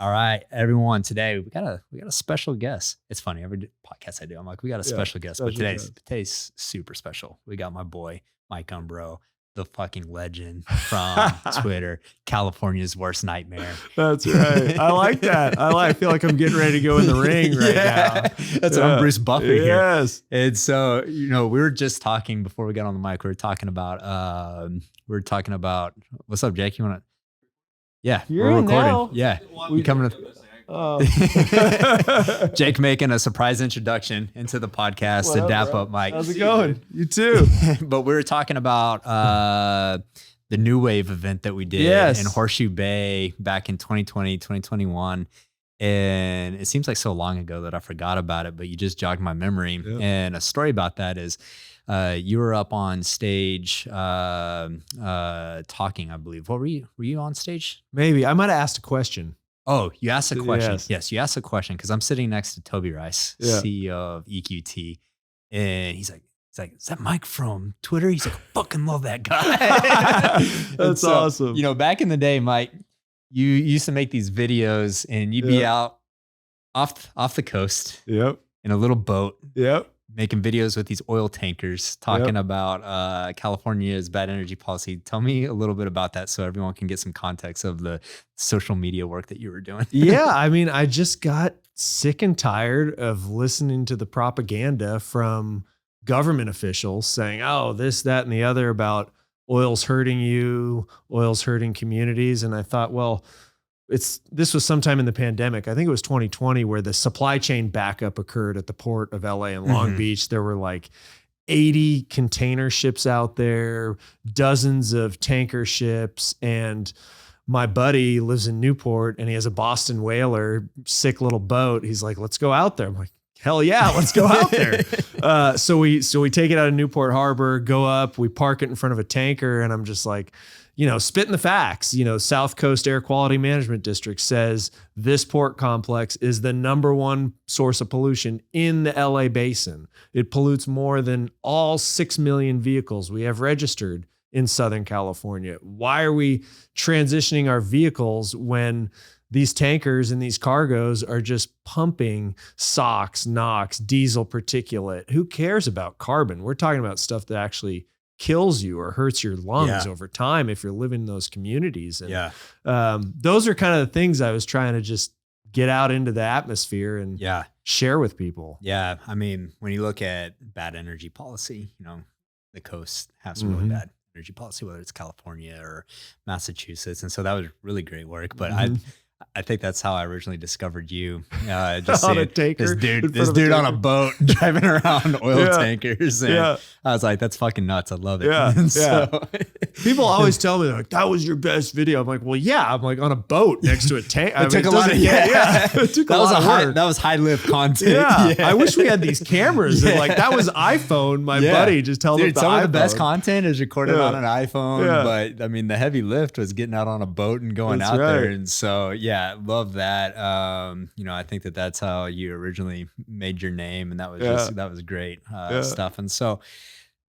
All right, everyone. Today we got a special guest. It's funny, every podcast I do, I'm like, we got a Yeah, special guest, but special today's guest. today's super special. We got my boy Mike Umbro, the fucking legend from Twitter, California's worst nightmare. That's right. I like that. I feel like I'm getting ready to go in the ring right now. That's I'm Bruce Buffer here. Yes. And so, we were just talking before we got on the mic. We were talking about what's up, Jake? You want to? Yeah, You're we're in recording. now. Yeah, you coming to? Oh. Jake making a surprise introduction into the podcast to dap up Mike. How's it going? You too. But we were talking about the New Wave event that we did in Horseshoe Bay back in 2020, 2021. And it seems like so long ago that I forgot about it, but you just jogged my memory. Yep. And a story about that is you were up on stage talking, I believe. What were you? Were you on stage? Maybe. I might have asked a question. Oh, you asked a question. Yes, you asked a question because I'm sitting next to Toby Rice, CEO of EQT. And he's like, is that Mike from Twitter? He's like, I fucking love that guy. That's awesome. Back in the day, Mike, you used to make these videos and you'd be out off the coast in a little boat. Making videos with these oil tankers talking about California's bad energy policy. Tell me a little bit about that so everyone can get some context of the social media work that you were doing. I mean, I just got sick and tired of listening to the propaganda from government officials saying, oh, this, that, and the other about oil's hurting you, oil's hurting communities. And I thought, well, this was sometime in the pandemic. I think it was 2020 where the supply chain backup occurred at the port of LA and Long Beach. There were like 80 container ships out there, dozens of tanker ships. And my buddy lives in Newport and he has a Boston whaler, sick little boat. He's like, let's go out there. I'm like, hell yeah, let's go out there. So we take it out of Newport Harbor, go up, we park it in front of a tanker. And I'm just like, spitting the facts. South Coast Air Quality Management District says this port complex is the #1 source of pollution in the LA basin. It pollutes more than all 6 million vehicles we have registered in Southern California. Why are we transitioning our vehicles when these tankers and these cargoes are just pumping SOx, NOx, diesel particulate? Who cares about carbon? We're talking about stuff that actually kills you or hurts your lungs over time if you're living in those communities. And those are kind of the things I was trying to just get out into the atmosphere and share with people. Yeah. I mean, when you look at bad energy policy, the coast has some really bad energy policy, whether it's California or Massachusetts. And so that was really great work. But I think that's how I originally discovered you. Just on a tanker, this dude on a boat driving around oil tankers. And I was like, that's fucking nuts. I love it. So people always tell me like, that was your best video. I'm like, well, I'm like on a boat next to a tank. It took a lot of it took a lot of work. That was high lift content. I wish we had these cameras. And like that was iPhone. My buddy just held up the some iPhone. Of the best content is recorded on an iPhone. But I mean, the heavy lift was getting out on a boat and going out there. And so, love that. I think that's how you originally made your name, and that was great stuff. And so,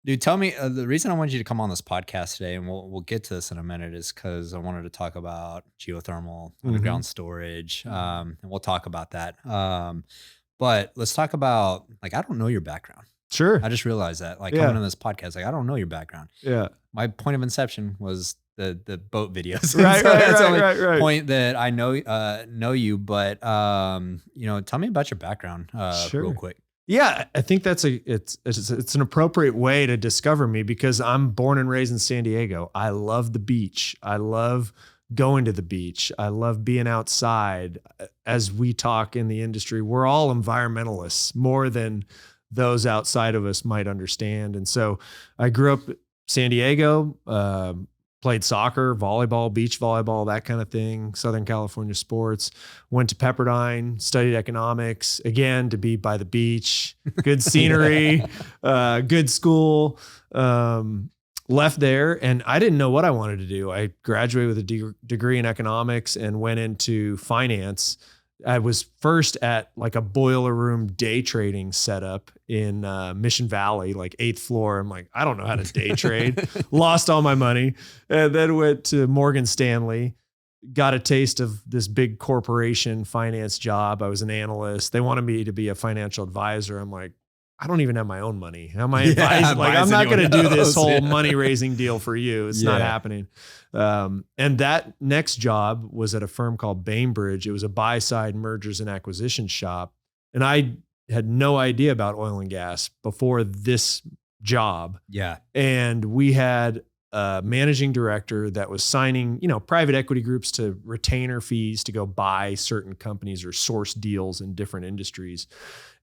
dude, tell me the reason I wanted you to come on this podcast today, and we'll get to this in a minute, is because I wanted to talk about geothermal underground storage, and we'll talk about that. But let's talk about I don't know your background. Sure, I just realized that coming on this podcast, I don't know your background. My point of inception was the boat videos. That's the only point that I know you. But tell me about your background real quick. Yeah, I think it's an appropriate way to discover me because I'm born and raised in San Diego. I love the beach. I love going to the beach. I love being outside. As we talk in the industry, we're all environmentalists more than those outside of us might understand. And so I grew up San Diego, played soccer, volleyball, beach volleyball, that kind of thing, Southern California sports. Went to Pepperdine, studied economics, again, to be by the beach, good scenery, good school. Left there, and I didn't know what I wanted to do. I graduated with a degree in economics and went into finance. I was first at like a boiler room day trading setup in Mission Valley, like 8th floor. I'm like, I don't know how to day trade. Lost all my money. And then went to Morgan Stanley, got a taste of this big corporation finance job. I was an analyst. They wanted me to be a financial advisor. I'm like, I don't even have my own money. How am I advising? Like, I'm not going to do this whole money raising deal for you. It's not happening. And that next job was at a firm called Bainbridge. It was a buy-side mergers and acquisition shop. And I had no idea about oil and gas before this job. Yeah. And we had a managing director that was signing, private equity groups to retainer fees to go buy certain companies or source deals in different industries.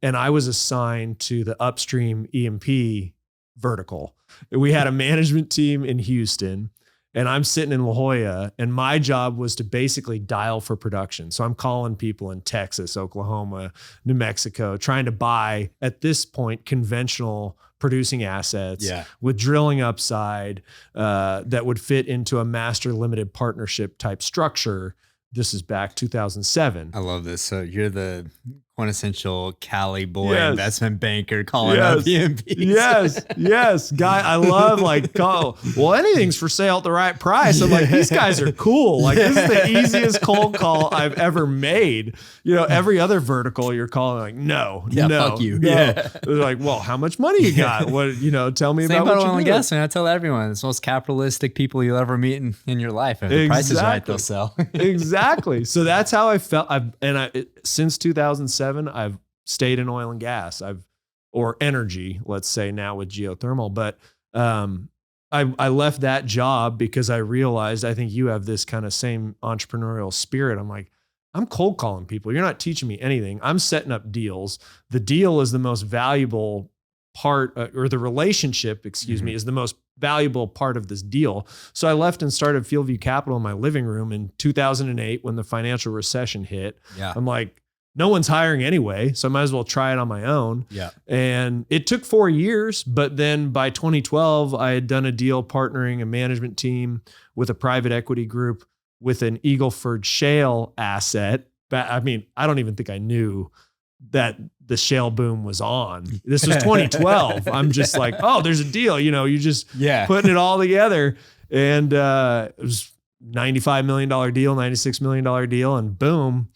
And I was assigned to the upstream E&P vertical. We had a management team in Houston, and I'm sitting in La Jolla, and my job was to basically dial for production. So I'm calling people in Texas, Oklahoma, New Mexico, trying to buy, at this point, conventional producing assets with drilling upside that would fit into a master limited partnership type structure. This is back 2007. I love this. So you're the quintessential Cali boy investment banker calling up E&Ps. Yes. Guy, I love anything's for sale at the right price. I'm like, these guys are cool. Like, this is the easiest cold call I've ever made. Every other vertical you're calling like, no, fuck you. No. Yeah. They're like, well, how much money you got? What, tell me about what you do. Oil and gas, man. I tell everyone, it's the most capitalistic people you'll ever meet in your life. If the price is right, they'll sell. Exactly. So that's how I felt. Since 2007, I've stayed in oil and gas. Or energy, let's say now with geothermal. But I left that job because I realized, I think you have this kind of same entrepreneurial spirit. I'm like, I'm cold calling people. You're not teaching me anything. I'm setting up deals. The deal is the most valuable part, or the relationship, excuse me, is the most valuable part of this deal. So I left and started Fieldview Capital in my living room in 2008 when the financial recession hit. Yeah. I'm like, no one's hiring anyway, so I might as well try it on my own. Yeah. And it took 4 years, but then by 2012, I had done a deal partnering a management team with a private equity group with an Eagleford shale asset. I mean, I don't even think I knew that the shale boom was on. This was 2012. I'm just like, oh, there's a deal. You just putting it all together. And it was $95 million deal, $96 million deal. And boom,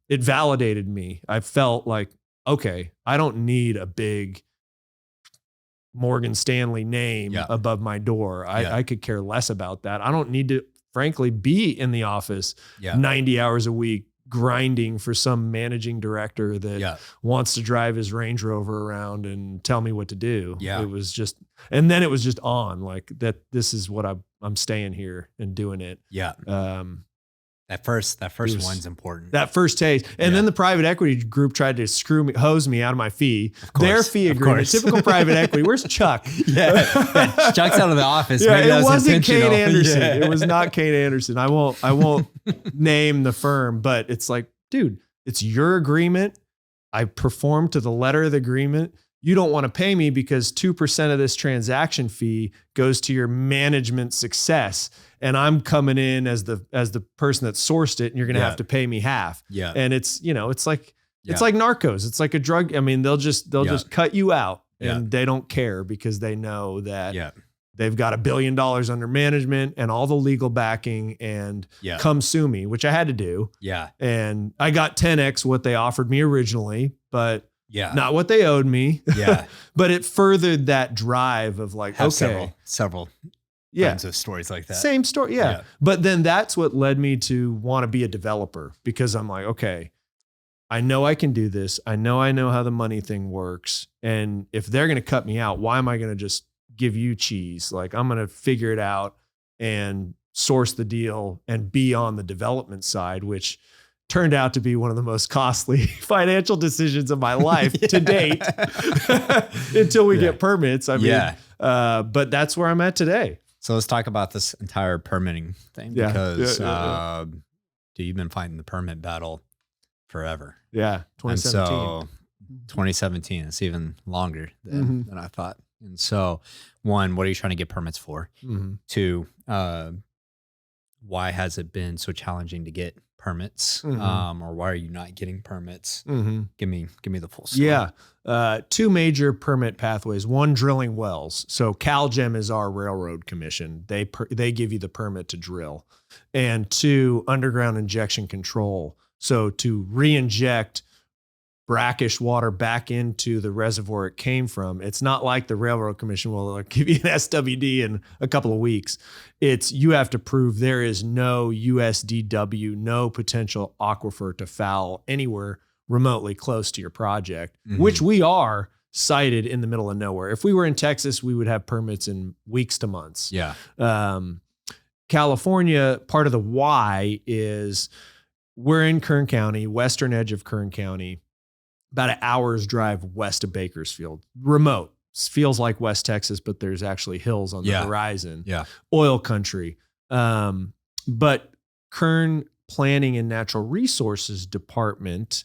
it validated me. I felt like, okay, I don't need a big Morgan Stanley name above my door. I could care less about that. I don't need to, frankly, be in the office 90 hours a week grinding for some managing director that wants to drive his Range Rover around and tell me what to do. It was just, and then it was just on like that. This is what I'm staying here and doing it. That first one's important. That first taste. And then the private equity group tried to hose me out of my fee. Their fee agreement, typical private equity. Where's Chuck? Chuck's out of the office. Maybe it wasn't Kate Anderson. It was not Kate Anderson. I won't name the firm, but it's like, dude, it's your agreement. I performed to the letter of the agreement. You don't want to pay me because 2% of this transaction fee goes to your management success. And I'm coming in as the person that sourced it, and you're going to have to pay me half. And it's, it's like narcos. It's like a drug. I mean, they'll just cut you out and they don't care because they know that they've got $1 billion under management and all the legal backing and come sue me, which I had to do. And I got 10X what they offered me originally, but not what they owed me. But it furthered that drive of like, several kinds of stories like that. Same story. But then that's what led me to want to be a developer, because I'm like, okay, I know I can do this. I know how the money thing works. And if they're going to cut me out, why am I going to just give you cheese? Like, I'm going to figure it out and source the deal and be on the development side, which turned out to be one of the most costly financial decisions of my life to date until we get permits. I mean, but that's where I'm at today. So let's talk about this entire permitting thing because dude, you've been fighting the permit battle forever. 2017. And so 2017, it's even longer than I thought. And so, one, what are you trying to get permits for? Two, why has it been so challenging to get permits, or why are you not getting permits? Give me the full story. Yeah. Two major permit pathways. One, drilling wells. So CalGEM is our railroad commission. They give you the permit to drill. And two, underground injection control. So to re-inject brackish water back into the reservoir it came from. It's not like the Railroad Commission will give you an SWD in a couple of weeks. You have to prove there is no USDW, no potential aquifer to foul anywhere remotely close to your project, which we are sited in the middle of nowhere. If we were in Texas, we would have permits in weeks to months. Yeah. California, part of the why is we're in Kern County, western edge of Kern County, about an hour's drive west of Bakersfield. Remote. Feels like West Texas, but there's actually hills on the horizon. Yeah. Oil country. But Kern Planning and Natural Resources Department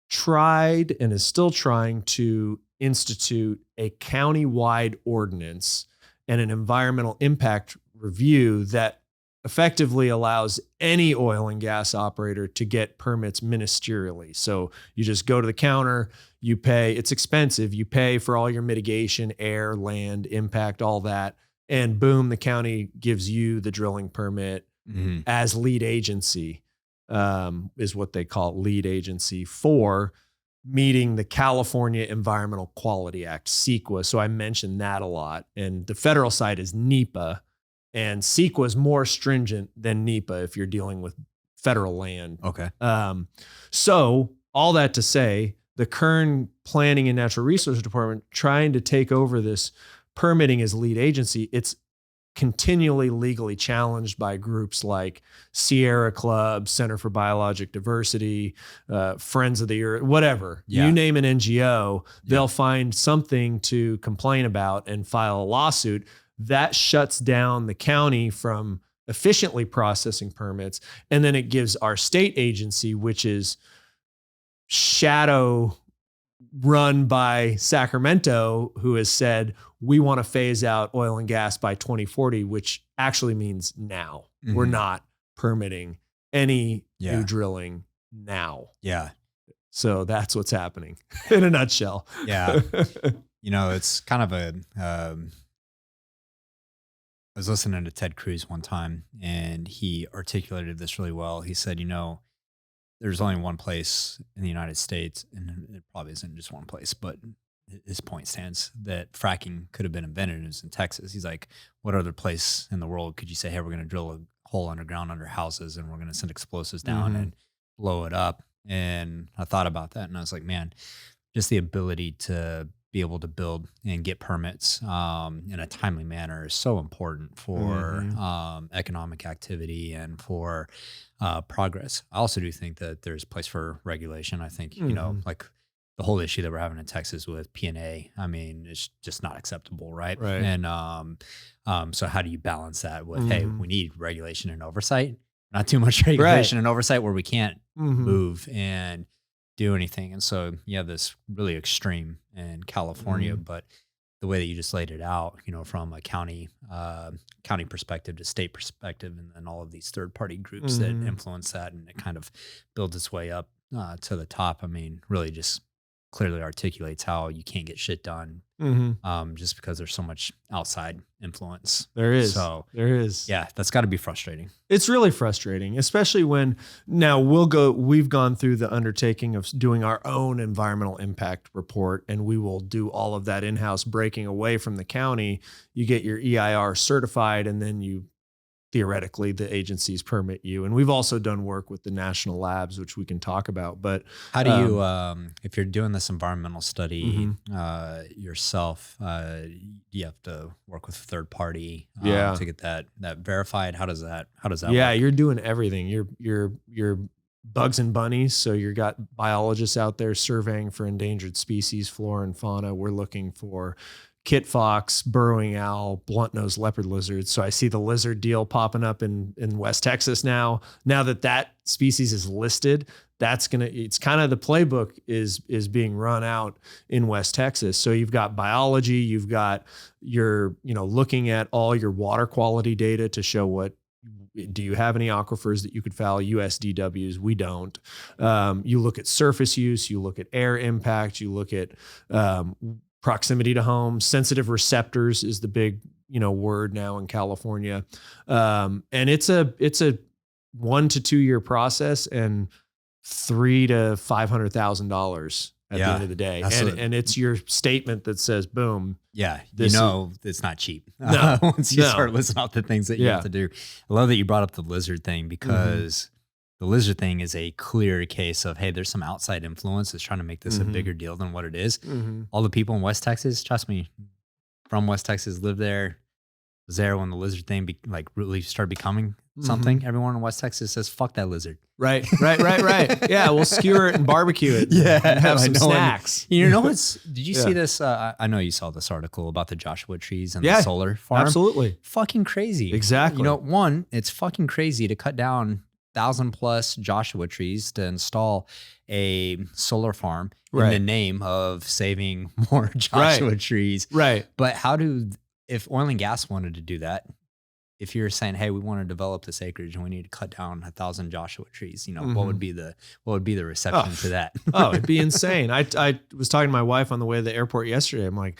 tried and is still trying to institute a county-wide ordinance and an environmental impact review that effectively allows any oil and gas operator to get permits ministerially. So you just go to the counter, you pay, it's expensive, you pay for all your mitigation, air, land, impact, all that, and boom, the county gives you the drilling permit as lead agency, is what they call it, lead agency for meeting the California Environmental Quality Act, CEQA. So I mentioned that a lot. And the federal side is NEPA. And CEQA is more stringent than NEPA if you're dealing with federal land. Okay. So all that to say, the Kern Planning and Natural Resources Department trying to take over this permitting as lead agency, it's continually legally challenged by groups like Sierra Club, Center for Biologic Diversity, Friends of the Earth, whatever. Yeah. You name an NGO, they'll find something to complain about and file a lawsuit. That shuts down the county from efficiently processing permits. And then it gives our state agency, which is shadow run by Sacramento, who has said, we want to phase out oil and gas by 2040, which actually means now. We're not permitting any new drilling now. Yeah. So that's what's happening in a nutshell. Yeah. It's kind of I was listening to Ted Cruz one time, and he articulated this really well. He said, there's only one place in the United States, and it probably isn't just one place, but his point stands that fracking could have been invented. It was in Texas. He's like, what other place in the world could you say, hey, we're going to drill a hole underground under houses, and we're going to send explosives down and blow it up? And I thought about that, and I was like, man, just the ability to be able to build and get permits in a timely manner is so important for economic activity and for progress. I also do think that there's a place for regulation. I think, like the whole issue that we're having in Texas with P&A, I mean, it's just not acceptable, right? And so how do you balance that with, hey, we need regulation and oversight, not too much regulation and oversight where we can't move and do anything. And so you have this really extreme in California, but the way that you just laid it out, from a county perspective to state perspective, and then all of these third party groups that influence that, and it kind of builds its way up to the top. I mean, really just clearly articulates how you can't get shit done just because there's so much outside influence. There is. Yeah, that's got to be frustrating. It's really frustrating, especially when now we've gone through the undertaking of doing our own environmental impact report, and we will do all of that in-house, breaking away from the county. You get your EIR certified, and then theoretically the agencies permit you. And we've also done work with the national labs, which we can talk about. But how do you, if you're doing this environmental study yourself, do you have to work with a third party to get that verified? How does that work? You're doing everything. You're bugs and bunnies. So you've got biologists out there surveying for endangered species, flora and fauna. We're looking for kit fox, burrowing owl, blunt-nosed leopard lizards. So I see the lizard deal popping up in West Texas now. Now that species is listed, it's kind of the playbook is being run out in West Texas. So you've got biology, you've got looking at all your water quality data to show what do you have any aquifers that you could foul? USDWs, we don't. You look at surface use, you look at air impact, you look at proximity to home. Sensitive receptors is the big, word now in California. And it's a 1 to 2 year process and $300,000 to $500,000 at the end of the day. And it's your statement that says, boom. Yeah. It's not cheap. No, once you start listing out the things that you have to do. I love that you brought up the lizard thing, because the lizard thing is a clear case of, hey, there's some outside influence that's trying to make this a bigger deal than what it is. All the people in West Texas, trust me, from West Texas, live there, was there when the lizard thing really started becoming something. Everyone in West Texas says, fuck that lizard. Right. Yeah, we'll skewer it and barbecue it. And have some snacks. Did you see this? I know you saw this article about the Joshua trees and the solar farm. Absolutely. Fucking crazy. Exactly. One, it's fucking crazy to cut down 1,000+ Joshua trees to install a solar farm in the name of saving more Joshua trees. Right. But if oil and gas wanted to do that, if you're saying, hey, we want to develop this acreage and we need to cut down 1,000 Joshua trees, what would be the reception to that? It'd be insane. I was talking to my wife on the way to the airport yesterday. I'm like,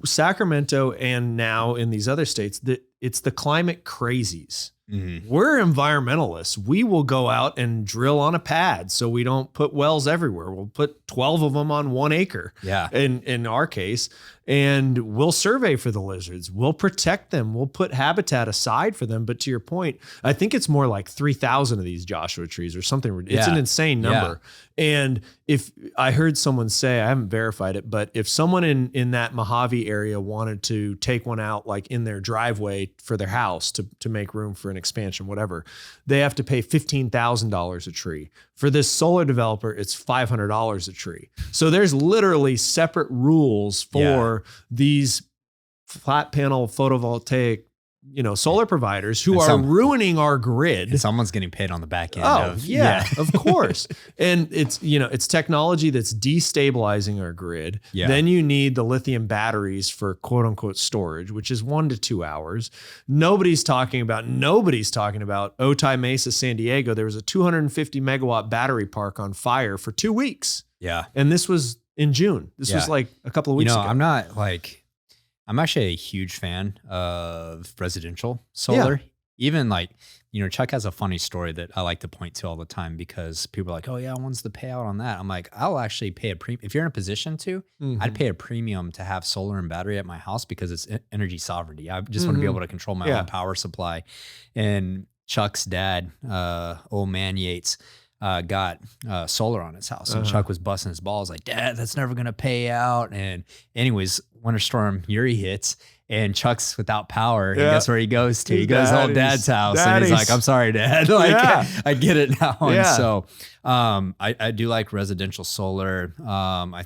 Sacramento and now in these other states, it's the climate crazies. We're environmentalists. We will go out and drill on a pad so we don't put wells everywhere. We'll put 12 of them on 1 acre. Yeah. In our case, and we'll survey for the lizards. We'll protect them. We'll put habitat aside for them. But to your point, I think it's more like 3,000 of these Joshua trees or something. It's an insane number. And if I heard someone say, I haven't verified it, but if someone in that Mojave area wanted to take one out like in their driveway for their house to make room for an expansion, whatever, they have to pay $15,000 a tree. For this solar developer, it's $500 a tree. So there's literally separate rules for these flat panel photovoltaic solar providers who are ruining our grid. And someone's getting paid on the back end. Of course. And it's technology that's destabilizing our grid. Yeah. Then you need the lithium batteries for quote unquote storage, which is 1 to 2 hours. Nobody's talking about Otay Mesa, San Diego. There was a 250 megawatt battery park on fire for 2 weeks. Yeah. And this was in June. This was like a couple of weeks ago. I'm actually a huge fan of residential solar. Even Chuck has a funny story that I like to point to all the time, because people are like, oh yeah, when's the payout on that? I'm like, I'll actually pay a premium. If you're in a position to, I'd pay a premium to have solar and battery at my house, because it's energy sovereignty. I just want to be able to control my own power supply. And Chuck's dad, old man Yates, got solar on his house, and Chuck was busting his balls like, Dad, that's never gonna pay out. And anyways, Winter Storm Uri hits, and Chuck's without power. And guess where he goes to? He goes to old Dad's house, and he's like, I'm sorry, Dad. I get it now. And so I do like residential solar. I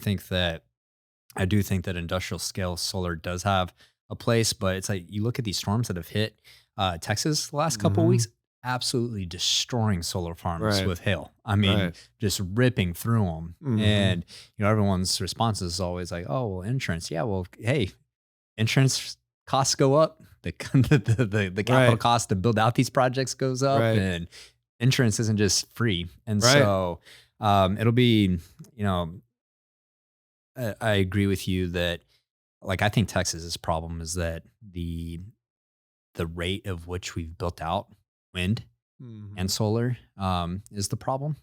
do think that industrial scale solar does have a place, but it's like, you look at these storms that have hit Texas the last couple of weeks, absolutely destroying solar farms with hail. I mean, just ripping through them. And, everyone's response is always like, oh, well, insurance. Yeah, well, hey, insurance costs go up. The capital cost to build out these projects goes up, and insurance isn't just free. And so it'll be, I agree with you that, I think Texas's problem is that the rate of which we've built out wind and solar is the problem.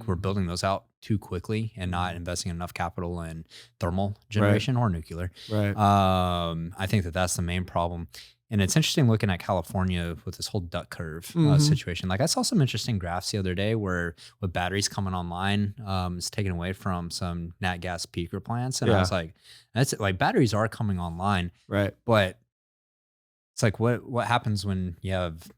We're building those out too quickly and not investing enough capital in thermal generation or nuclear. I think that's the main problem. And it's interesting looking at California with this whole duck curve situation. I saw some interesting graphs the other day where with batteries coming online, it's taken away from some nat gas peaker plants. And I was like, that's it. Batteries are coming online. But it's like, what happens when you have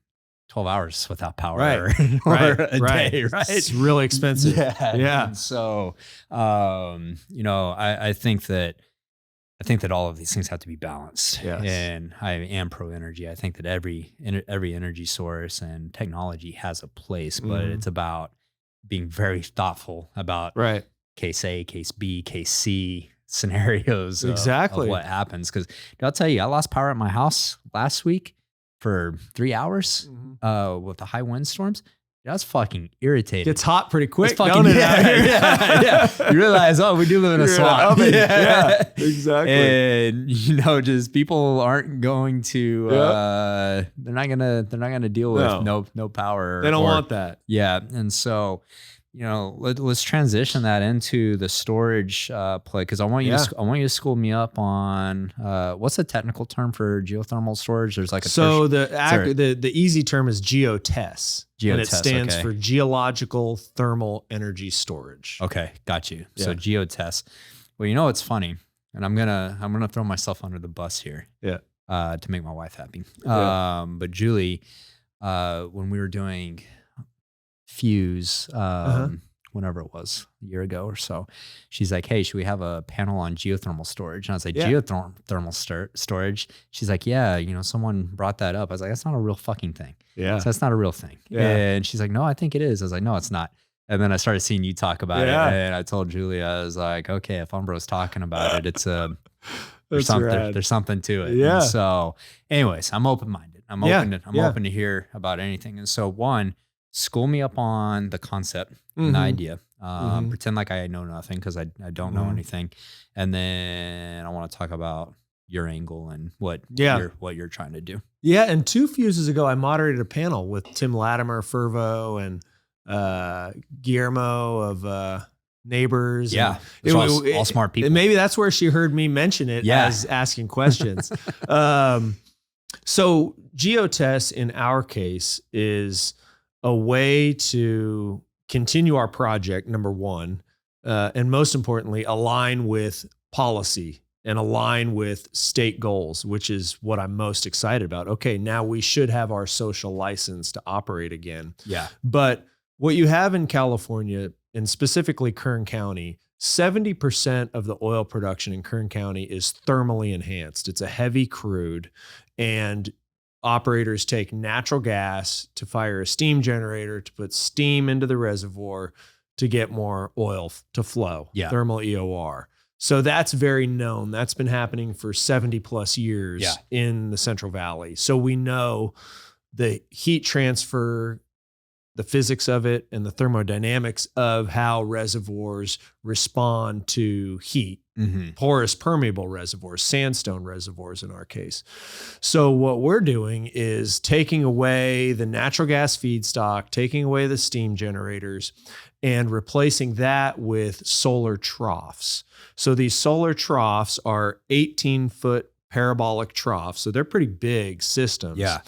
12 hours without power or a day, right? It's really expensive. And so, I think that all of these things have to be balanced. And I am pro energy. I think that every energy source and technology has a place, but it's about being very thoughtful about case A, case B, case C scenarios of what happens. Because I'll tell you, I lost power at my house last week for 3 hours with the high windstorms. That's fucking irritating. Gets hot pretty quick, don't it? Yeah. You realize, we do live in a swamp. Yeah, exactly. And just people aren't going to. They're not gonna deal with no power. They don't want that. Yeah, and so. Let's transition that into the storage play, because I want you to school me up on what's the technical term for geothermal storage. There's like the easy term is GeoTES. And it stands for Geological Thermal Energy Storage. Okay, got you. Yeah. So GeoTES. Well, it's funny, and I'm gonna throw myself under the bus here. Yeah. To make my wife happy. But Julie, when we were doing Fuse, whenever it was, a year ago or so, she's like, hey, should we have a panel on geothermal storage? And I was like, geothermal storage? She's like, yeah, someone brought that up. I was like, that's not a real fucking thing. Yeah. So that's not a real thing. Yeah. And she's like, no, I think it is. I was like, no, it's not. And then I started seeing you talk about it. And I told Julia, I was like, okay, if Umbro's talking about it, there's something to it. Yeah. And so anyways, I'm open-minded. I'm open to hear about anything. And so school me up on the concept and the idea. Pretend like I know nothing, because I don't know anything. And then I want to talk about your angle and what you're trying to do. Yeah, and 2 fuses ago, I moderated a panel with Tim Latimer, Fervo, and Guillermo of Neighbors. Yeah, all smart people. Maybe that's where she heard me mention it as asking questions. So GeoTES in our case is a way to continue our project, number one, and most importantly, align with policy and align with state goals, which is what I'm most excited about. Okay, now we should have our social license to operate again. Yeah. But what you have in California, and specifically Kern County, 70% of the oil production in Kern County is thermally enhanced. It's a heavy crude, and operators take natural gas to fire a steam generator to put steam into the reservoir to get more oil to flow, thermal EOR. So that's very known. That's been happening for 70 plus years in the Central Valley. So we know the heat transfer, the physics of it, and the thermodynamics of how reservoirs respond to heat. Porous permeable reservoirs, sandstone reservoirs in our case. So what we're doing is taking away the natural gas feedstock, taking away the steam generators, and replacing that with solar troughs. So these solar troughs are 18-foot parabolic troughs. So they're pretty big systems. Yeah.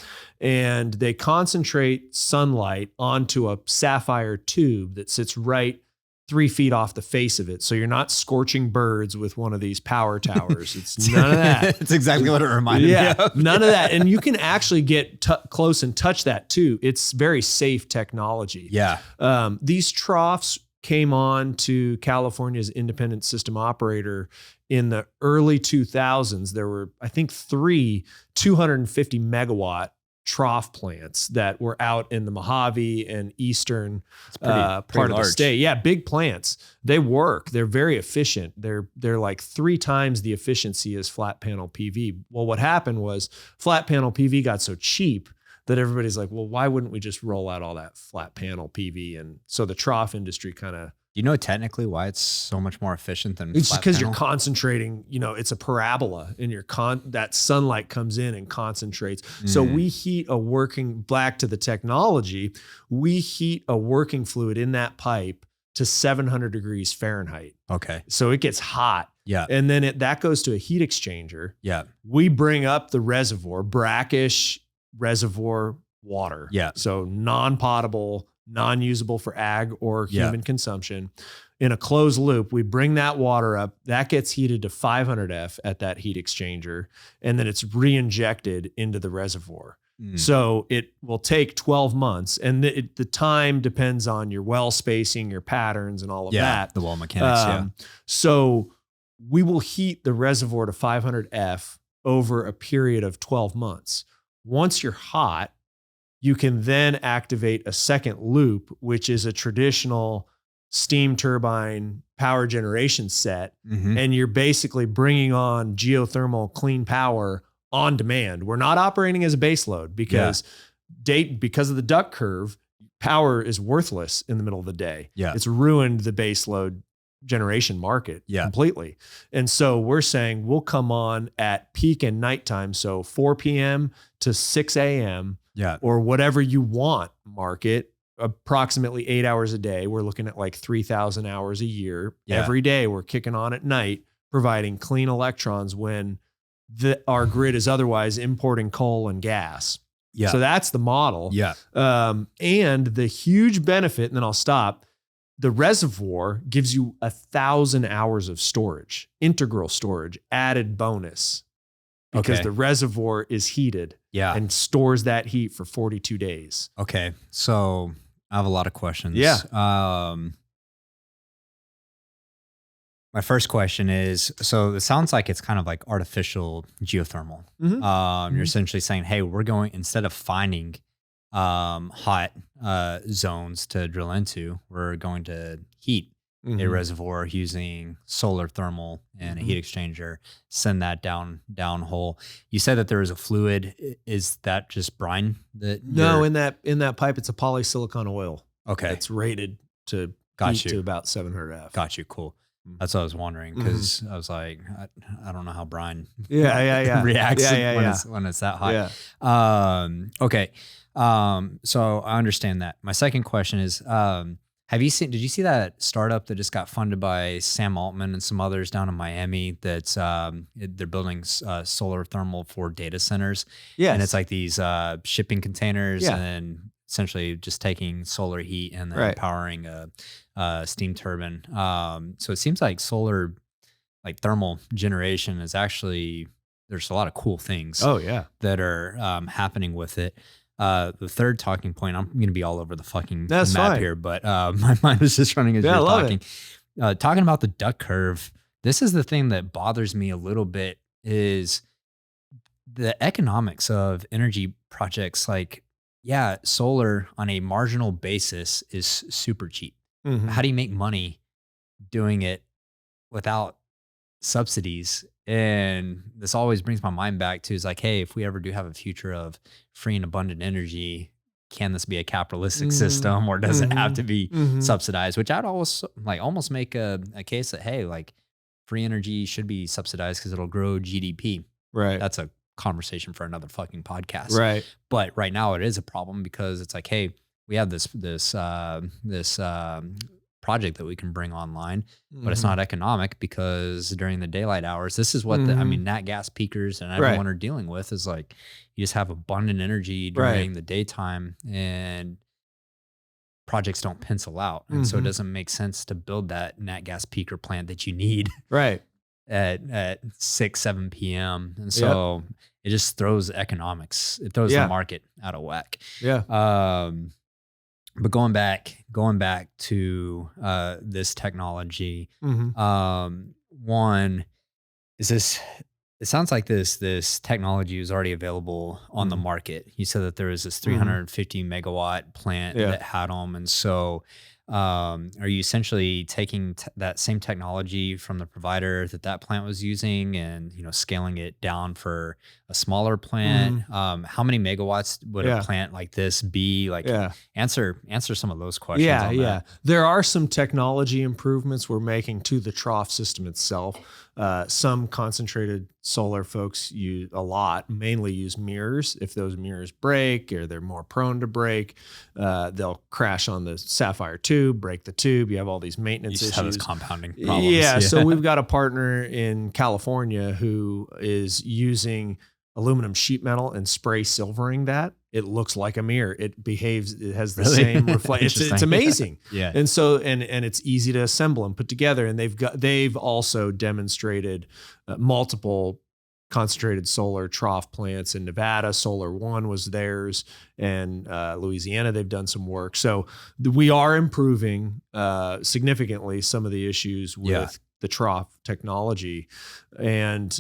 And they concentrate sunlight onto a sapphire tube that sits right 3 feet off the face of it. So you're not scorching birds with one of these power towers. It's none of that. It's exactly what it reminded me of. None of that. And you can actually get close and touch that too. It's very safe technology. Yeah. These troughs came on to California's independent system operator in the early 2000s. There were, I think, 3 250 megawatt trough plants that were out in the Mojave and eastern part of the state. Yeah, big plants. They work. They're very efficient. They're like 3 times the efficiency as flat panel PV. Well, what happened was flat panel PV got so cheap that everybody's like, well, why wouldn't we just roll out all that flat panel PV? And so the trough industry kind of... Do you know technically why it's so much more efficient than it's flat because panel? You're concentrating, it's a parabola, and that sunlight comes in and concentrates. So we heat back to the technology, we heat a working fluid in that pipe to 700 degrees Fahrenheit. Okay. So it gets hot. Yeah. And then that goes to a heat exchanger. Yeah. We bring up the reservoir, brackish reservoir water. Yeah. So non-potable, non-usable for ag or human consumption. In a closed loop, we bring that water up, that gets heated to 500 F at that heat exchanger, and then it's re-injected into the reservoir. So it will take 12 months, and the time depends on your well spacing, your patterns, and all of that. The well mechanics, So we will heat the reservoir to 500 F over a period of 12 months. Once you're hot, you can then activate a second loop, which is a traditional steam turbine power generation set. And you're basically bringing on geothermal clean power on demand. We're not operating as a base load because of the duck curve, power is worthless in the middle of the day. Yeah. It's ruined the base load generation market completely. And so we're saying we'll come on at peak and nighttime. So 4 p.m. to 6 a.m. Or whatever you want market, approximately 8 hours a day. We're looking at like 3,000 hours a year. Every day we're kicking on at night, providing clean electrons when our grid is otherwise importing coal and gas. So that's the model. And the huge benefit, and then I'll stop, the reservoir gives you 1,000 hours of storage, integral storage, added bonus, because the reservoir is heated and stores that heat for 42 days. Okay. So I have a lot of questions. My first question is, so it sounds like it's kind of like artificial geothermal. You're essentially saying, hey, we're going, instead of finding hot zones to drill into, we're going to heat a reservoir using solar thermal and a heat exchanger, send that down hole. You said that there is a fluid. Is that just brine? No, in that pipe, it's a polysilicon oil. Okay. It's rated to heat to about 700 F. Got you. Cool. That's what I was wondering, because I was like, I don't know how brine reacts when it's that hot. Okay. So I understand that. My second question is, did you see that startup that just got funded by Sam Altman and some others down in Miami that's, they're building solar thermal for data centers? And it's like these shipping containers and essentially just taking solar heat and then powering a steam turbine. So it seems like solar, like thermal generation is actually, there's a lot of cool things that are happening with it. The third talking point, I'm going to be all over the fucking map here, but my mind was just running as you're talking. Talking about the duck curve, this is the thing that bothers me a little bit, is the economics of energy projects. Like, solar on a marginal basis is super cheap. How do you make money doing it without subsidies? And this always brings my mind back to, is like, hey, if we ever do have a future of free and abundant energy, can this be a capitalistic system, or does it have to be subsidized? Which I'd almost make a case that, hey, like, free energy should be subsidized because it'll grow GDP. Right. That's a conversation for another fucking podcast. Right. But right now it is a problem, because it's like, hey, we have this project that we can bring online, but it's not economic, because during the daylight hours, this is what nat gas peakers and everyone are dealing with, is like, you just have abundant energy during the daytime, and projects don't pencil out. And so it doesn't make sense to build that nat gas peaker plant that you need at 6, 7 p.m. And so it just throws economics. It throws the market out of whack. But going back to this technology, one is this. It sounds like this technology is already available on the market. You said that there was this 350 megawatt plant that had them, and so are you essentially taking that same technology from the provider that plant was using, and scaling it down for a smaller plant? How many megawatts would a plant like this be? Like, answer some of those questions. That. There are some technology improvements we're making to the trough system itself. Some concentrated solar folks mainly use mirrors. If those mirrors break, or they're more prone to break, they'll crash on the sapphire tube, break the tube. You have all these maintenance issues. Have this compounding problems. So we've got a partner in California who is using aluminum sheet metal and spray silvering that. It looks like a mirror. It has the same reflection. It's amazing. And so, and it's easy to assemble and put together. And they've also demonstrated multiple concentrated solar trough plants in Nevada. Solar One was theirs, and Louisiana, they've done some work. So we are improving significantly some of the issues with the trough technology. And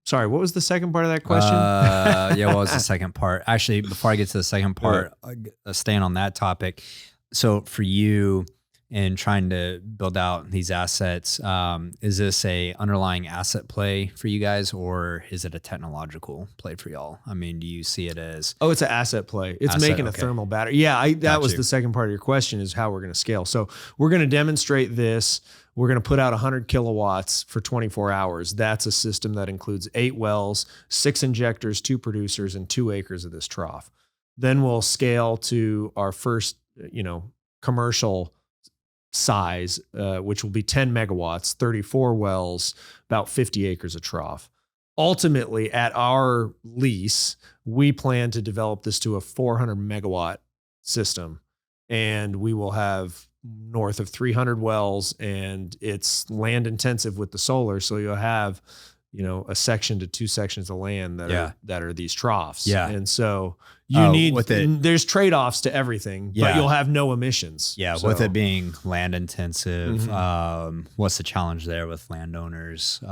sorry, what was the second part of that question? What was the second part? Actually, before I get to the second part, staying on that topic. So for you, in trying to build out these assets, is this a underlying asset play for you guys, or is it a technological play for y'all? I mean, do you see it as... Oh, it's an asset play. It's making a thermal battery. Yeah, that was the second part of your question, is how we're going to scale. So we're going to demonstrate this. We're going to put out 100 kilowatts for 24 hours. That's a system that includes 8 wells, 6 injectors, 2 producers, and 2 acres of this trough. Then we'll scale to our first, commercial size, which will be 10 megawatts, 34 wells, about 50 acres of trough. Ultimately, at our lease, we plan to develop this to a 400 megawatt system, and we will have north of 300 wells, and it's land intensive with the solar. So you'll have, a section to 2 sections of land that are these troughs. Yeah. And so there's trade-offs to everything, but you'll have no emissions. Yeah. So, with it being land intensive, what's the challenge there with landowners,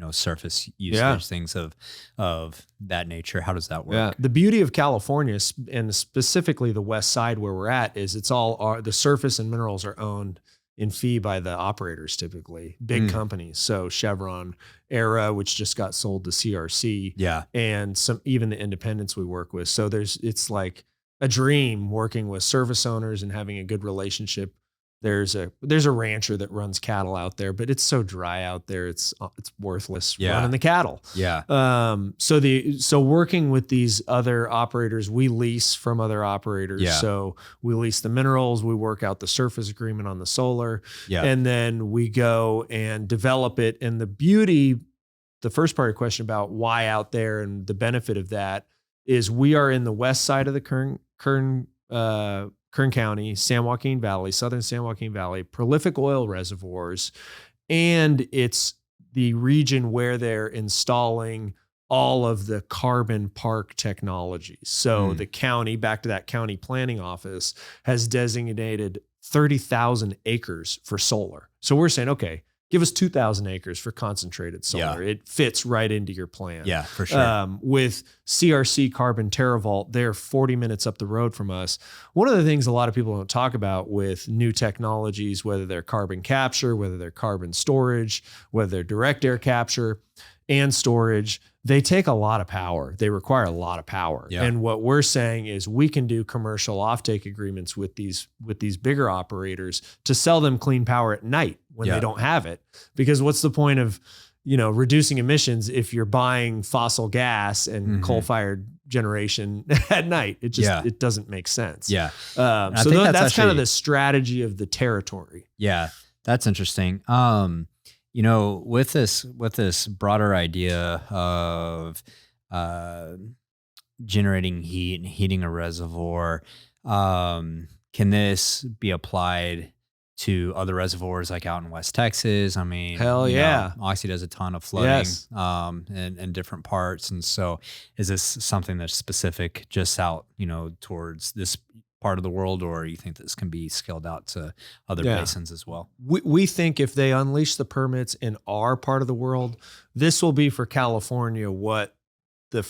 surface usage, things of that nature? How does that work? Yeah. The beauty of California, and specifically the west side where we're at, is the surface and minerals are owned in fee by the operators, typically big companies. So Chevron, Era, which just got sold to CRC, and even the independents we work with. So it's like a dream working with service owners and having a good relationship. There's a rancher that runs cattle out there, but it's so dry out there. It's worthless running the cattle. Yeah. So working with these other operators, we lease from other operators. Yeah. So we lease the minerals, we work out the surface agreement on the solar, and then we go and develop it. And the first part of your question about why out there and the benefit of that is we are in the west side of the Kern County, San Joaquin Valley, southern San Joaquin Valley, prolific oil reservoirs, and it's the region where they're installing all of the carbon park technologies. So the county, back to that county planning office, has designated 30,000 acres for solar. So we're saying, okay, give us 2,000 acres for concentrated solar. Yeah. It fits right into your plan. Yeah, for sure. With CRC Carbon TerraVault, they're 40 minutes up the road from us. One of the things a lot of people don't talk about with new technologies, whether they're carbon capture, whether they're carbon storage, whether they're direct air capture and storage, they take a lot of power. They require a lot of power. Yeah. And what we're saying is we can do commercial offtake agreements with these bigger operators to sell them clean power at night when they don't have it. Because what's the point of, reducing emissions if you're buying fossil gas and coal-fired generation at night? It just it doesn't make sense. Yeah. So that's kind of the strategy of the territory. Yeah, that's interesting. With this broader idea of generating heat and heating a reservoir, can this be applied to other reservoirs like out in West Texas? I mean, hell yeah. Oxy does a ton of flooding in different parts. And so is this something that's specific just out, towards this part of the world, or you think this can be scaled out to other basins as well? We think if they unleash the permits in our part of the world, this will be for California what the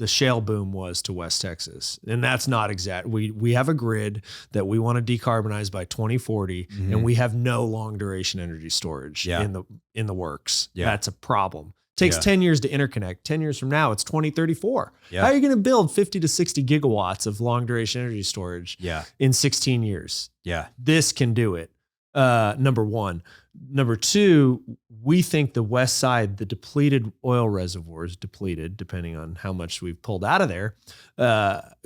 shale boom was to West Texas. And that's not exact. We have a grid that we want to decarbonize by 2040, and we have no long duration energy storage in the works. Yeah. That's a problem. Takes 10 years to interconnect. 10 years from now, it's 2034. Yeah. How are you going to build 50 to 60 gigawatts of long duration energy storage in 16 years? Yeah. This can do it. Number one. Number two, we think the west side, the depleted oil reservoirs, depending on how much we've pulled out of there,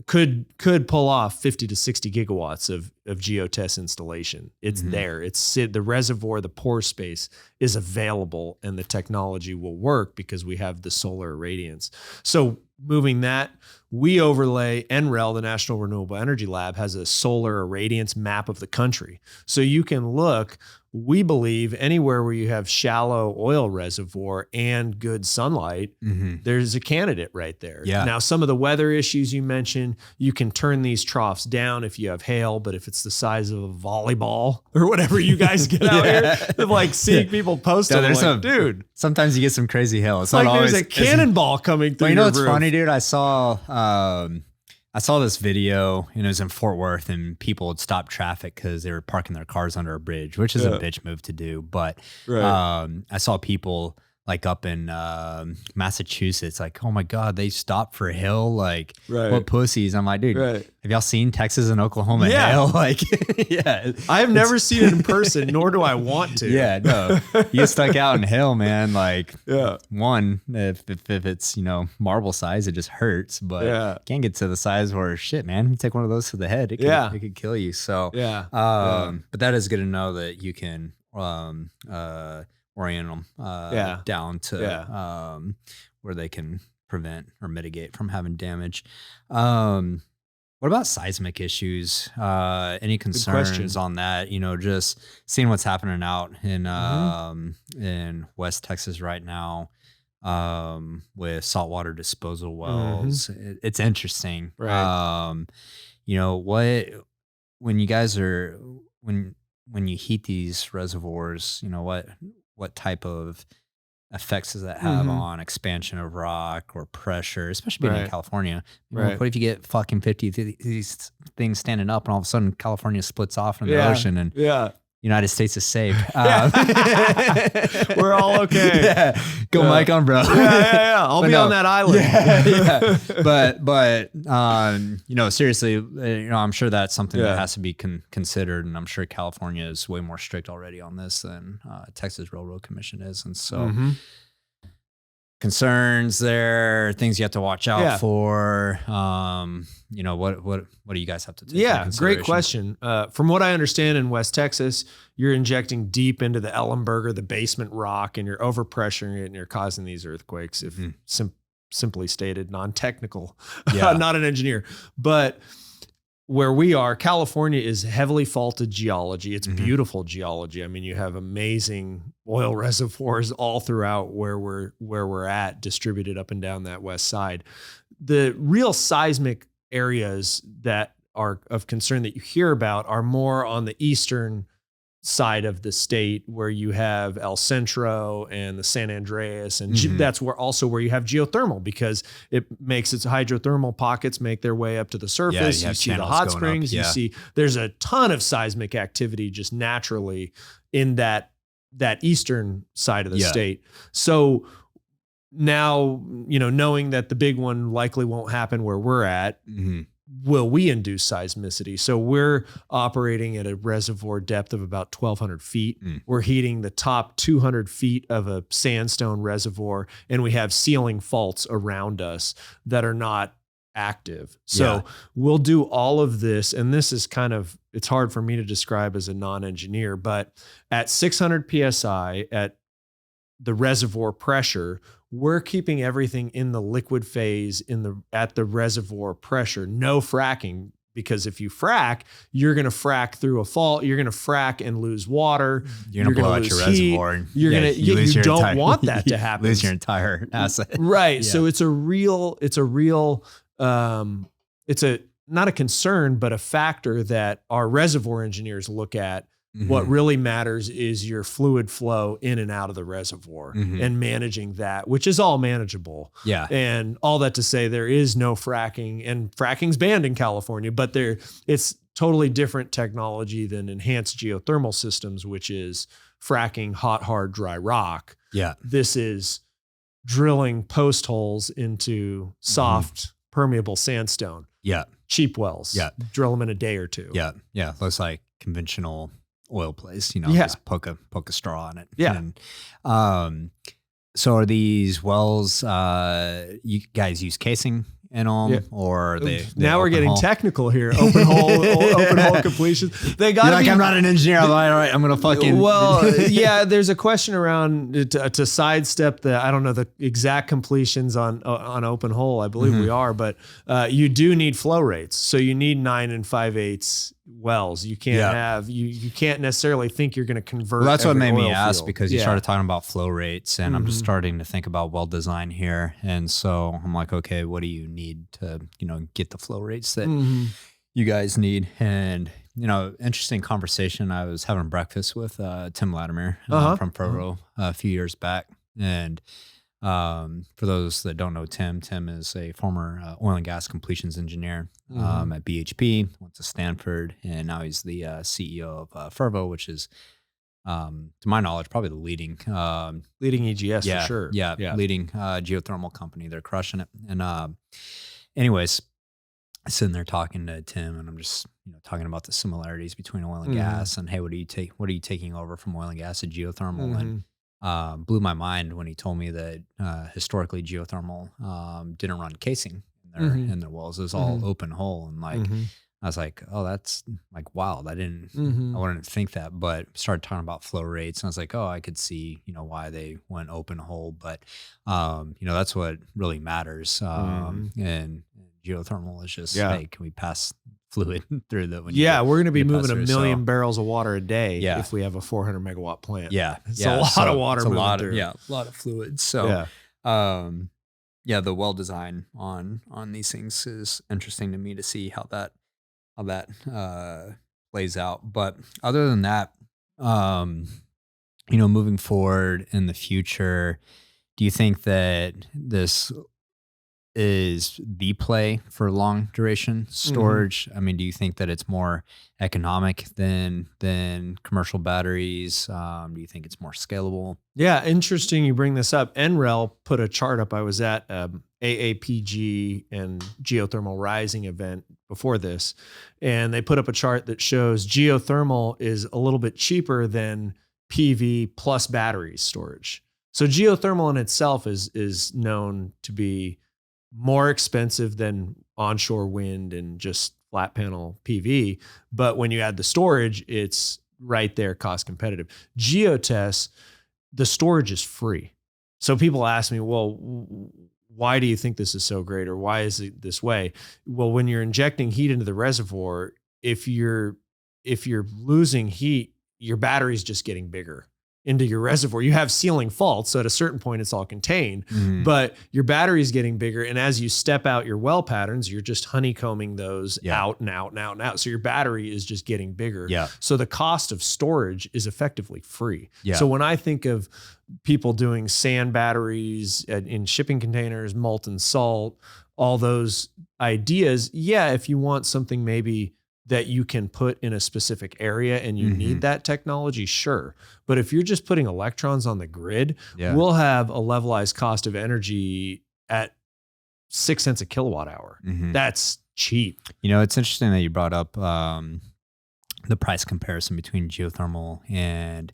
could pull off 50 to 60 gigawatts of GeoTECH installation. It's there. The reservoir, the pore space is available, and the technology will work because we have the solar irradiance. So moving that, we overlay NREL, the National Renewable Energy Lab, has a solar irradiance map of the country. So you can look, we believe, anywhere where you have shallow oil reservoir and good sunlight, there's a candidate right there. Yeah. Now, some of the weather issues you mentioned, you can turn these troughs down if you have hail, but if it's the size of a volleyball or whatever you guys get out here, like seeing people post them, dude. Sometimes you get some crazy hail. It's like there's a cannonball coming through. Well, what's funny, dude? I saw I saw this video and it was in Fort Worth and people had stopped traffic because they were parking their cars under a bridge, which is a bitch move to do. But I saw people like up in Massachusetts, like, oh my God, they stopped for Hill. Like, what pussies? I'm like, dude, have y'all seen Texas and Oklahoma Hill? Like, I have never seen it in person, nor do I want to. No, you get stuck out in Hill, man. Like, one, if it's, you know, marble size, it just hurts, but you can't get to the size where shit, man, you take one of those to the head, it could kill you. So, but that is good to know that you can, orient them down to where they can prevent or mitigate from having damage. What about seismic issues? Any concerns on that? You know, just seeing what's happening out in West Texas right now with saltwater disposal wells. It's interesting. You know, when you guys are when you heat these reservoirs, you know, what type of effects does that have on expansion of rock or pressure, especially being in California? What if you get fucking 50 these things standing up and all of a sudden California splits off in the ocean and United States is saved. We're all okay. Go Mike on, bro. I'll be on that island. But you know, seriously, you know, I'm sure that's something that has to be considered, and I'm sure California is way more strict already on this than Texas Railroad Commission is, and so concerns there, things you have to watch out for. You know, what do you guys have to take into consideration? Great question. From what I understand, in West Texas, you're injecting deep into the Ellenberger, the basement rock, and you're overpressuring it, and you're causing these earthquakes. If simply stated, non-technical, not an engineer, but where we are, California is heavily faulted geology. It's beautiful geology. I mean, you have amazing oil reservoirs all throughout where we're at, distributed up and down that west side. The real seismic areas that are of concern that you hear about are more on the eastern side of the state, where you have El Centro and the San Andreas, and that's where you have geothermal, because it makes its hydrothermal pockets make their way up to the surface. You see the hot springs. You see there's a ton of seismic activity just naturally in that eastern side of the state. So now, you know, knowing that the big one likely won't happen where we're at, will we induce seismicity? So we're operating at a reservoir depth of about 1,200 feet. We're heating the top 200 feet of a sandstone reservoir, and we have sealing faults around us that are not active. So we'll do all of this, and this is it's hard for me to describe as a non-engineer, but at 600 PSI at the reservoir pressure, we're keeping everything in the liquid phase at the reservoir pressure, no fracking, because if you frack, you're going to frack through a fault. You're going to frack and lose water. You're going to blow out your reservoir. You don't want that to happen. Lose your entire asset. Right. So it's not a concern, but a factor that our reservoir engineers look at. What really matters is your fluid flow in and out of the reservoir and managing that, which is all manageable. And all that to say, there is no fracking, and fracking's banned in California, but it's totally different technology than enhanced geothermal systems, which is fracking hot, hard, dry rock. This is drilling post holes into soft, permeable sandstone. Cheap wells. Drill them in a day or two. Looks like conventional oil place, you know, just poke a straw in it. And, so are these wells, you guys use casing in them, or are they now we're getting technical here. Open hole completions. They got I'm not an engineer. I'm like, all right, I'm gonna fucking. Well, there's a question around to sidestep I don't know the exact completions on open hole. I believe we are, but you do need flow rates. So you need 9 5/8 wells. You can't have you can't necessarily think you're going to convert. Well, that's what made me ask, because you started talking about flow rates, and I'm just starting to think about well design here, and so I'm like, okay, what do you need to get the flow rates that you guys need? And interesting conversation. I was having breakfast with Tim Latimer from Provo a few years back, and For those that don't know Tim is a former oil and gas completions engineer at BHP, went to Stanford, and now he's the CEO of Fervo, which is, to my knowledge, probably the leading EGS for sure. Yeah, leading geothermal company. They're crushing it. And anyways, sitting there talking to Tim, and I'm just talking about the similarities between oil and gas, and hey, what are you taking over from oil and gas to geothermal? And blew my mind when he told me that historically geothermal didn't run casing in their wells. It was all open hole, and like I was like, oh, that's like wild. I wouldn't think that, but started talking about flow rates, and I was like, oh, I could see why they went open hole, but that's what really matters. And geothermal is just, hey, can we pass fluid through the? We're going to be moving 1 million barrels of water a day if we have a 400 megawatt plant. It's a lot of water. It's a lot of fluid. So, the well design on these things is interesting to me to see how that plays out. But other than that, moving forward in the future, do you think that this is the play for long duration storage? I mean, do you think that it's more economic than commercial batteries? Do you think it's more scalable? Yeah, interesting you bring this up. NREL put a chart up. I was at AAPG and Geothermal Rising event before this, and they put up a chart that shows geothermal is a little bit cheaper than PV plus batteries storage. So geothermal in itself is known to be more expensive than onshore wind and just flat panel PV. But when you add the storage, it's right there cost competitive. GeoTECH, the storage is free. So people ask me, well, why do you think this is so great? Or why is it this way? Well, when you're injecting heat into the reservoir, if you're losing heat, your battery's just getting bigger into your reservoir. You have ceiling faults, so at a certain point it's all contained, but your battery is getting bigger, and as you step out your well patterns, you're just honeycombing those out and out and out and out. So your battery is just getting bigger. So the cost of storage is effectively free. So when I think of people doing sand batteries in shipping containers, molten salt, all those ideas, if you want something maybe that you can put in a specific area and you need that technology, sure. But if you're just putting electrons on the grid, we'll have a levelized cost of energy at 6 cents a kilowatt hour. That's cheap. It's interesting that you brought up the price comparison between geothermal and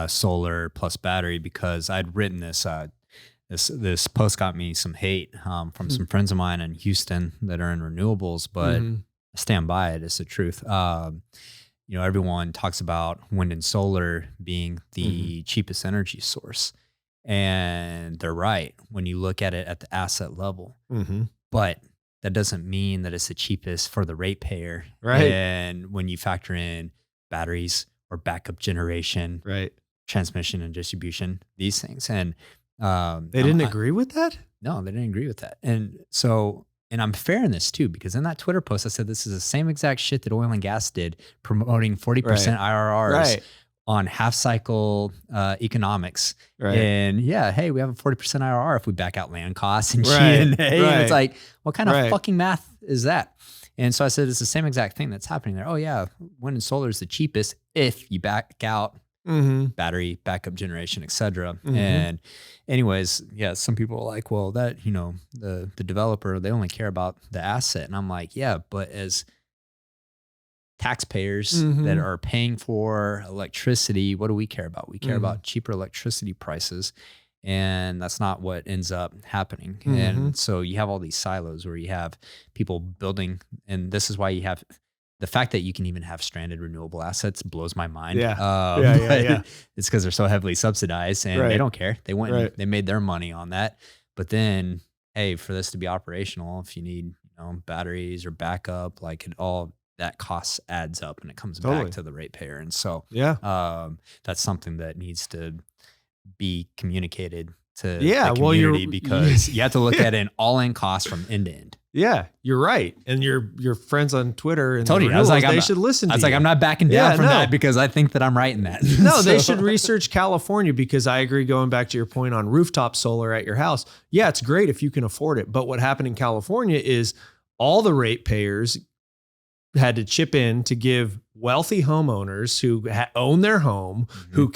solar plus battery, because I'd written this. This post got me some hate from some friends of mine in Houston that are in renewables, but I stand by it. It's the truth. Everyone talks about wind and solar being the cheapest energy source, and they're right when you look at it at the asset level. But that doesn't mean that it's the cheapest for the ratepayer. Right. And when you factor in batteries or backup generation, transmission and distribution, these things, and they didn't agree with that. No, they didn't agree with that, and so. And I'm fair in this too, because in that Twitter post, I said this is the same exact shit that oil and gas did, promoting 40% IRRs on half cycle economics. And hey, we have a 40% IRR if we back out land costs and G&A. And it's like, what kind of fucking math is that? And so I said, it's the same exact thing that's happening there. Oh yeah, wind and solar is the cheapest if you back out battery, backup generation, et cetera. And anyways, some people are like, well, that, the developer, they only care about the asset. And I'm like, yeah, but as taxpayers that are paying for electricity, what do we care about? We care about cheaper electricity prices. And that's not what ends up happening. And so you have all these silos where you have people building, and this is why you have the fact that you can even have stranded renewable assets blows my mind. It's because they're so heavily subsidized, and they don't care. They went, they made their money on that. But then, hey, for this to be operational, if you need batteries or backup, like all that cost adds up, and it comes back to the ratepayer. And so, that's something that needs to be communicated to the community, because you have to look at an all-in cost from end to end. Yeah, you're right. And your friends on Twitter and told you, I was like, they should listen to you. I was like, I'm not backing down from that because I think that I'm right in that. No, they should research California, because I agree, going back to your point on rooftop solar at your house. Yeah, it's great if you can afford it. But what happened in California is all the ratepayers had to chip in to give wealthy homeowners who own their home, who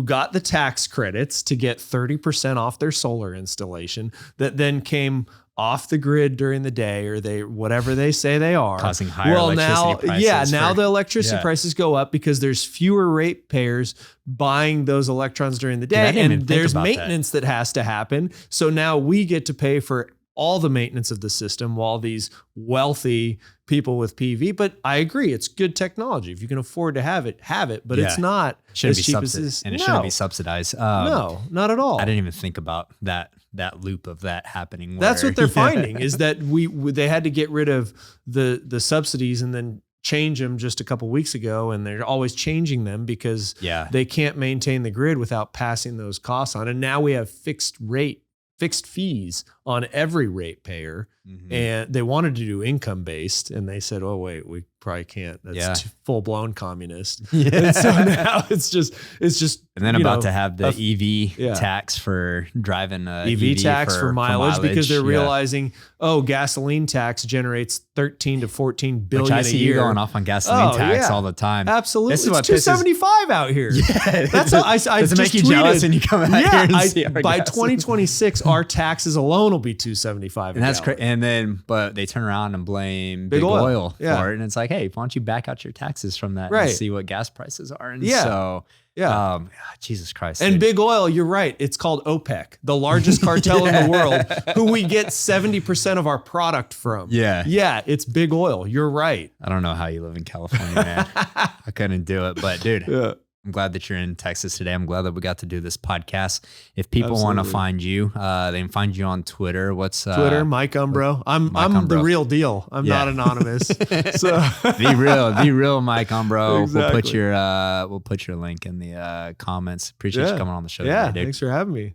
got the tax credits to get 30% off their solar installation, that then came off the grid during the day, or whatever they say they are, causing higher electricity prices. Now the electricity prices go up because there's fewer ratepayers buying those electrons during the day, and there's maintenance that has to happen. So now we get to pay for all the maintenance of the system while these wealthy people with PV. But I agree, it's good technology. If you can afford to have it, but it's not as cheap as this. And it shouldn't be subsidized. No, not at all. I didn't even think about that loop of that happening. That's what they're finding, is that they had to get rid of the subsidies and then change them just a couple weeks ago, and they're always changing them because they can't maintain the grid without passing those costs on. And now we have fixed fees on every ratepayer, and they wanted to do income based, and they said, "Oh wait, we probably can't. That's full blown communist." And so now it's just, and then to have the EV tax for driving EV tax for mileage, because they're realizing, gasoline tax generates 13 to 14 billion Which I see a year. You going off on gasoline tax all the time. Absolutely, it's $2.75 out here. That's how I does it make you jealous when you come out here and see our by gasoline? 2026, our taxes alone will be $2.75. And that's crazy. And then, but they turn around and blame big oil for it, and it's like, hey, why don't you back out your taxes from that and see what gas prices are? And Jesus Christ. And big oil, you're right. It's called OPEC, the largest cartel in the world, who we get 70% of our product from. Yeah, it's big oil. You're right. I don't know how you live in California, man. I couldn't do it, but dude. I'm glad that you're in Texas today. I'm glad that we got to do this podcast. If people want to find you, they can find you on Twitter. What's Twitter? Mike Umbro. I'm Umbro. The real deal. I'm not anonymous. So the real Mike Umbro. Exactly. We'll put your link in the comments. Appreciate you coming on the show today, dude. Thanks for having me.